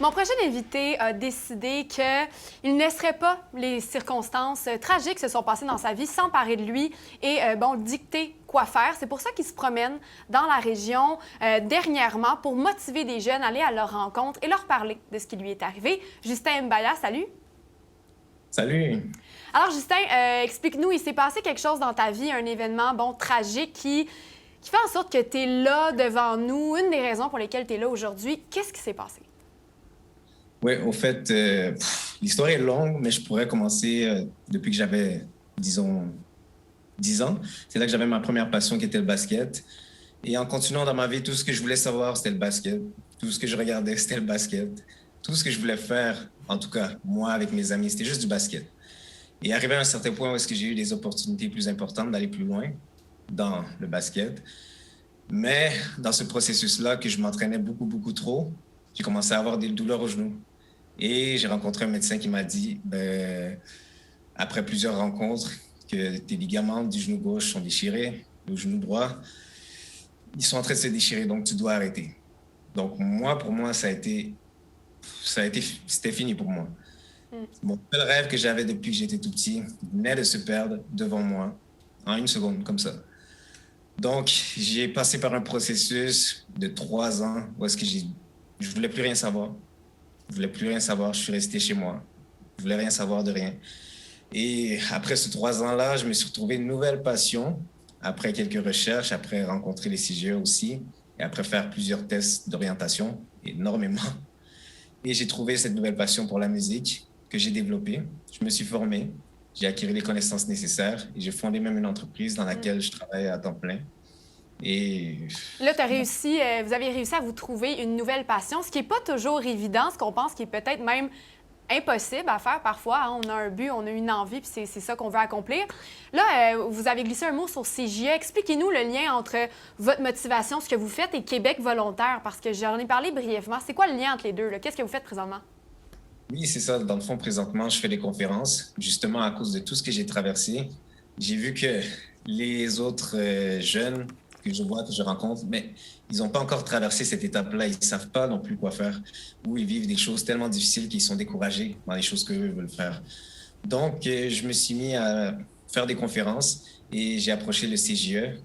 Mon prochain invité a décidé qu'il ne laisserait pas les circonstances tragiques qui se sont passées dans sa vie s'emparer de lui et dicter quoi faire. C'est pour ça qu'il se promène dans la région dernièrement pour motiver des jeunes à aller à leur rencontre et leur parler de ce qui lui est arrivé. Justin Mbaya, salut! Salut! Alors Justin, explique-nous, il s'est passé quelque chose dans ta vie, un événement tragique qui fait en sorte que tu es là devant nous, une des raisons pour lesquelles tu es là aujourd'hui. Qu'est-ce qui s'est passé? Oui, au fait, l'histoire est longue, mais je pourrais commencer depuis que j'avais, disons, 10 ans. C'est là que j'avais ma première passion qui était le basket. Et en continuant dans ma vie, tout ce que je voulais savoir, c'était le basket. Tout ce que je regardais, c'était le basket. Tout ce que je voulais faire, en tout cas, moi, avec mes amis, c'était juste du basket. Et arrivé à un certain point où est-ce que j'ai eu des opportunités plus importantes d'aller plus loin dans le basket. Mais dans ce processus-là, que je m'entraînais beaucoup, beaucoup trop, j'ai commencé à avoir des douleurs aux genoux. Et j'ai rencontré un médecin qui m'a dit, après plusieurs rencontres, que tes ligaments du genou gauche sont déchirés, le genou droit, ils sont en train de se déchirer, donc tu dois arrêter. Donc moi, pour moi, c'était fini pour moi. Mon seul rêve que j'avais depuis que j'étais tout petit venait de se perdre devant moi en une seconde, comme ça. Donc, j'ai passé par un processus de 3 ans où est-ce que je voulais plus rien savoir. Je voulais plus rien savoir. Je suis resté chez moi. Je voulais rien savoir de rien. Et après ces 3 ans-là, je me suis retrouvé une nouvelle passion. Après quelques recherches, après rencontrer les CGE aussi, et après faire plusieurs tests d'orientation, énormément. Et j'ai trouvé cette nouvelle passion pour la musique que j'ai développée. Je me suis formé, j'ai acquis les connaissances nécessaires et j'ai fondé même une entreprise dans laquelle je travaille à temps plein. Et là, vous avez réussi à vous trouver une nouvelle passion, ce qui n'est pas toujours évident, ce qu'on pense qui est peut-être même impossible à faire parfois. Hein? On a un but, on a une envie, puis c'est ça qu'on veut accomplir. Là, vous avez glissé un mot sur CJE. Expliquez-nous le lien entre votre motivation, ce que vous faites, et Québec volontaire, parce que j'en ai parlé brièvement. C'est quoi le lien entre les deux? Qu'est-ce que vous faites présentement? Oui, c'est ça. Dans le fond, présentement, je fais des conférences, justement à cause de tout ce que j'ai traversé. J'ai vu que les autres jeunes que je vois, que je rencontre, mais ils n'ont pas encore traversé cette étape-là. Ils ne savent pas non plus quoi faire, ou ils vivent des choses tellement difficiles qu'ils sont découragés dans les choses qu'eux veulent faire. Donc, je me suis mis à faire des conférences et j'ai approché le CGE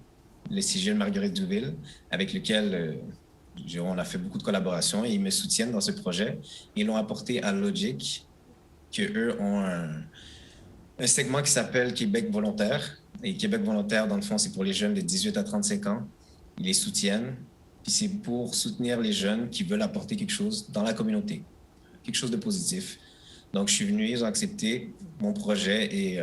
de Marguerite-Douville, avec lequel on a fait beaucoup de collaborations et ils me soutiennent dans ce projet. Ils l'ont apporté à Logic, qu'eux ont un segment qui s'appelle Québec volontaire. Et Québec volontaire, dans le fond, c'est pour les jeunes de 18 à 35 ans. Ils les soutiennent. Puis c'est pour soutenir les jeunes qui veulent apporter quelque chose dans la communauté, quelque chose de positif. Donc, je suis venu, ils ont accepté mon projet et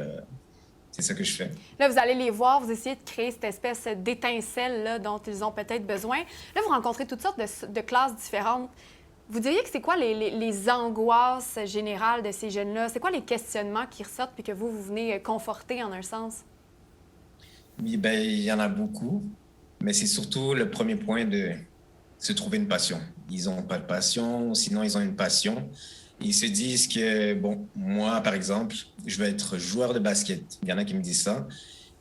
c'est ça que je fais. Là, vous allez les voir, vous essayez de créer cette espèce d'étincelle dont ils ont peut-être besoin. Là, vous rencontrez toutes sortes de classes différentes. Vous diriez que c'est quoi les angoisses générales de ces jeunes-là? C'est quoi les questionnements qui ressortent puis que vous venez conforter en un sens? Oui, il y en a beaucoup, mais c'est surtout le premier point de se trouver une passion. Ils n'ont pas de passion, sinon ils ont une passion. Ils se disent que, bon, moi, par exemple, je veux être joueur de basket. Il y en a qui me disent ça.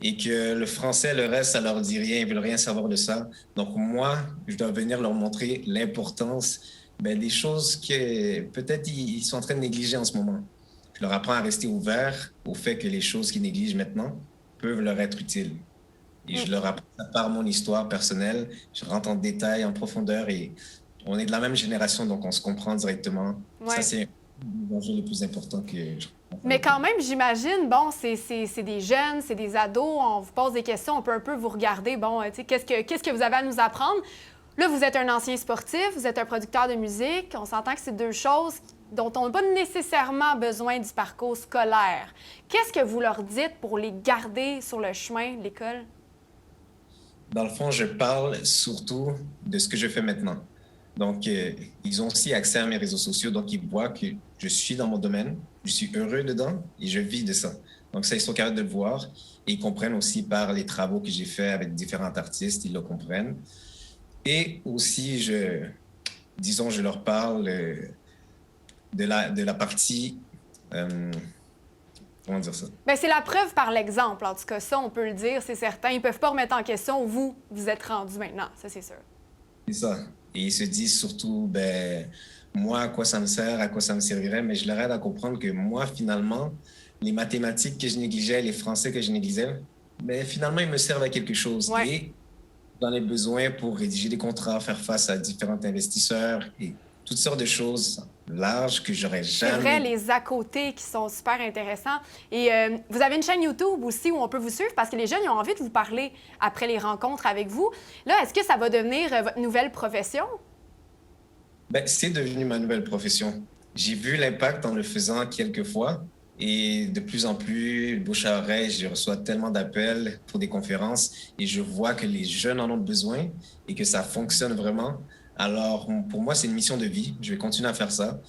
Et que le français, le reste, ça leur dit rien. Ils veulent rien savoir de ça. Donc, moi, je dois venir leur montrer l'importance des choses que peut-être ils sont en train de négliger en ce moment. Je leur apprends à rester ouverts au fait que les choses qu'ils négligent maintenant peuvent leur être utiles. Et je leur apprends ça par mon histoire personnelle. Je rentre en détail, en profondeur et on est de la même génération, donc on se comprend directement. Ouais. Ça, c'est l'enjeu le plus important que je... Mais quand même, j'imagine, c'est des jeunes, c'est des ados, on vous pose des questions, on peut un peu vous regarder, qu'est-ce que vous avez à nous apprendre? Là, vous êtes un ancien sportif, vous êtes un producteur de musique, on s'entend que c'est deux choses dont on n'a pas nécessairement besoin du parcours scolaire. Qu'est-ce que vous leur dites pour les garder sur le chemin de l'école? Dans le fond, je parle surtout de ce que je fais maintenant. Donc, ils ont aussi accès à mes réseaux sociaux, donc ils voient que je suis dans mon domaine, je suis heureux dedans et je vis de ça. Donc ça, ils sont capables de le voir et ils comprennent aussi par les travaux que j'ai faits avec différents artistes, ils le comprennent. Et aussi, je leur parle de la partie, comment dire ça? Bien, c'est la preuve par l'exemple. En tout cas, ça, on peut le dire, c'est certain. Ils ne peuvent pas remettre en question où vous êtes rendu maintenant, ça, c'est sûr. C'est ça. Et ils se disent surtout, moi, à quoi ça me sert, à quoi ça me servirait, mais je leur aide à comprendre que moi, finalement, les mathématiques que je négligeais, les français que je négligeais, mais finalement, ils me servent à quelque chose. Ouais. Et j'en ai besoin pour rédiger des contrats, faire face à différents investisseurs et toutes sortes de choses larges que j'aurais C'est vrai, jamais. les à-côté qui sont super intéressants. Et vous avez une chaîne YouTube aussi où on peut vous suivre parce que les jeunes ils ont envie de vous parler après les rencontres avec vous. Là, est-ce que ça va devenir votre nouvelle profession? Ben, c'est devenu ma nouvelle profession. J'ai vu l'impact en le faisant quelques fois et de plus en plus, bouche à oreille, je reçois tellement d'appels pour des conférences et je vois que les jeunes en ont besoin et que ça fonctionne vraiment. Alors, pour moi, c'est une mission de vie. Je vais continuer à faire ça.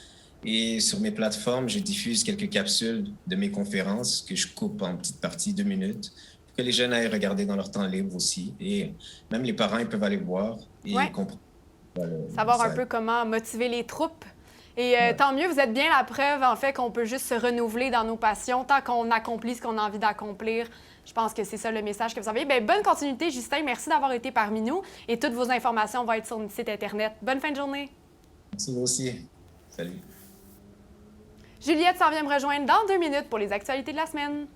Et sur mes plateformes, je diffuse quelques capsules de mes conférences que je coupe en petites parties, 2 minutes, pour que les jeunes aillent regarder dans leur temps libre aussi. Et même les parents, ils peuvent aller voir et Ouais. comprendre le Savoir un message. peu comment motiver les troupes. Et Ouais. tant mieux, vous êtes bien la preuve, en fait, qu'on peut juste se renouveler dans nos passions tant qu'on accomplit ce qu'on a envie d'accomplir. Je pense que c'est ça le message que vous avez. Bien, bonne continuité, Justin. Merci d'avoir été parmi nous. Et toutes vos informations vont être sur notre site Internet. Bonne fin de journée. Merci vous aussi. Salut. Juliette s'en vient me rejoindre dans 2 minutes pour les actualités de la semaine.